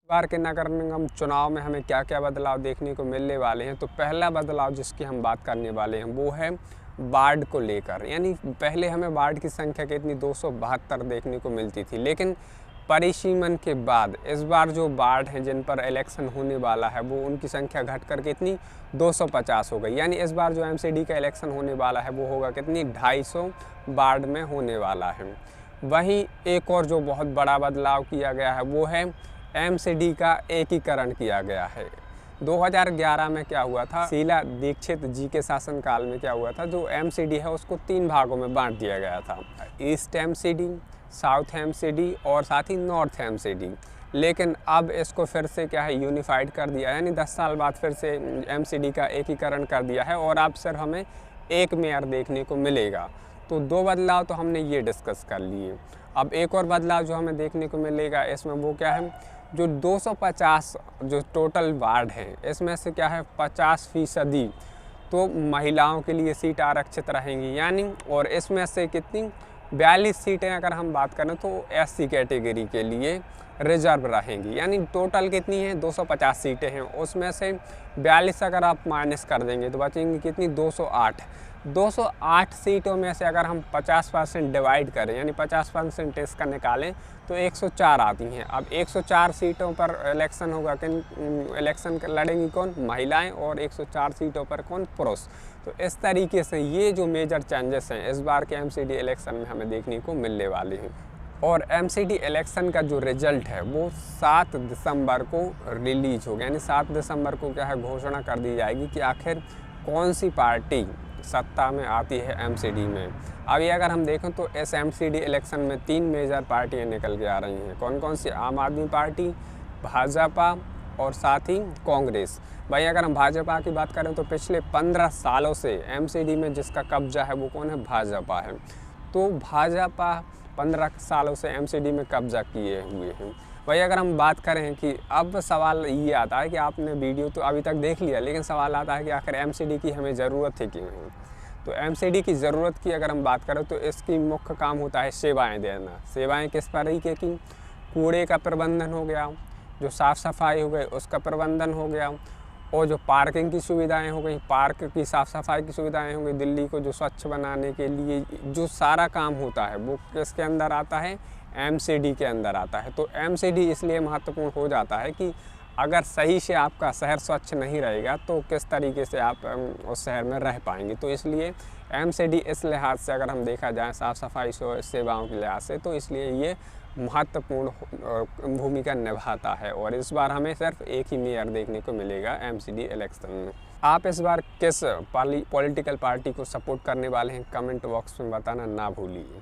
बार के नगर निगम चुनाव में हमें क्या क्या बदलाव देखने को मिलने वाले हैं। तो पहला बदलाव जिसकी हम बात करने वाले हैं वो है वार्ड को लेकर। यानी पहले हमें वार्ड की संख्या कितनी 272 देखने को मिलती थी, लेकिन परिसीमन के बाद इस बार जो वार्ड हैं जिन पर इलेक्शन होने वाला है वो उनकी संख्या घटकर कितनी 250 हो गई। यानी इस बार जो एमसीडी का इलेक्शन होने वाला है वो होगा कितनी 250 वार्ड में होने वाला है। वहीं एक और जो बहुत बड़ा बदलाव किया गया है वो है एमसीडी का एकीकरण किया गया है। 2011 में क्या हुआ था, शीला दीक्षित जी के शासनकाल में क्या हुआ था, जो एमसीडी है उसको 3 भागों में बांट दिया गया था, ईस्ट एमसीडी, साउथ एमसीडी और साथ ही नॉर्थ एमसीडी। लेकिन अब इसको फिर से क्या है यूनिफाइड कर दिया, यानी 10 साल बाद फिर से एमसीडी का एकीकरण कर दिया है और अब सिर्फ हमें एक मेयर देखने को मिलेगा। तो 2 बदलाव तो हमने ये डिस्कस कर लिए। अब एक और बदलाव जो हमें देखने को मिलेगा इसमें वो क्या है, जो 250 जो टोटल वार्ड हैं इसमें से क्या है 50% तो महिलाओं के लिए सीट आरक्षित रहेंगी। यानी और इसमें से कितनी 42 सीटें अगर हम बात करें तो एससी कैटेगरी के लिए रिजर्व रहेंगी। यानी टोटल कितनी है 250 सीटें हैं, उसमें से 42 अगर आप माइनस कर देंगे तो बचेंगी कितनी 208 सीटों में से अगर हम 50% डिवाइड करें, यानी 50% इसका निकालें तो 104 आती हैं। अब 104 सीटों पर इलेक्शन होगा, इलेक्शन लड़ेंगी कौन, महिलाएं, और 104 सीटों पर कौन, पुरुष। तो इस तरीके से ये जो मेजर चेंजेस हैं इस बार के एमसीडी इलेक्शन में हमें देखने को मिलने वाले हैं। और एमसीडी इलेक्शन का जो रिजल्ट है वो 7 दिसंबर को रिलीज होगा। यानी 7 दिसंबर को क्या है घोषणा कर दी जाएगी कि आखिर कौन सी पार्टी सत्ता में आती है एमसीडी में। अभी अगर हम देखें तो इस एमसीडी इलेक्शन में 3 मेजर पार्टियां निकल के आ रही हैं। कौन कौन सी, आम आदमी पार्टी, भाजपा और साथ ही कांग्रेस। भाई अगर हम भाजपा की बात करें तो पिछले 15 सालों से एमसीडी में जिसका कब्जा है वो कौन है, भाजपा है। तो भाजपा 15 सालों से एमसीडी में कब्जा किए हुए हैं। वही अगर हम बात करें कि अब सवाल ये आता है कि आपने वीडियो तो अभी तक देख लिया, लेकिन सवाल आता है कि आखिर एमसीडी की हमें ज़रूरत है क्यों है। तो एमसीडी की ज़रूरत की अगर हम बात करें तो इसकी मुख्य काम होता है सेवाएं देना। सेवाएं किस तरीके की, कूड़े का प्रबंधन हो गया, जो साफ़ सफाई हो गई उसका प्रबंधन हो गया, और जो पार्किंग की सुविधाएं हो गई, पार्क की साफ़ सफाई की सुविधाएं हो गई, दिल्ली को जो स्वच्छ बनाने के लिए जो सारा काम होता है वो किसके अंदर आता है, एमसीडी के अंदर आता है। तो एमसीडी इसलिए महत्वपूर्ण हो जाता है कि अगर सही से आपका शहर स्वच्छ नहीं रहेगा तो किस तरीके से आप उस शहर में रह पाएंगे। तो इसलिए एमसीडी इस लिहाज से अगर हम देखा जाए साफ़ सफाई सेवाओं के लिहाज से, तो इसलिए ये महत्वपूर्ण भूमिका निभाता है। और इस बार हमें सिर्फ एक ही मेयर देखने को मिलेगा एमसीडी इलेक्शन में। आप इस बार किस पॉलिटिकल पार्टी को सपोर्ट करने वाले हैं कमेंट बॉक्स में बताना ना भूलिए।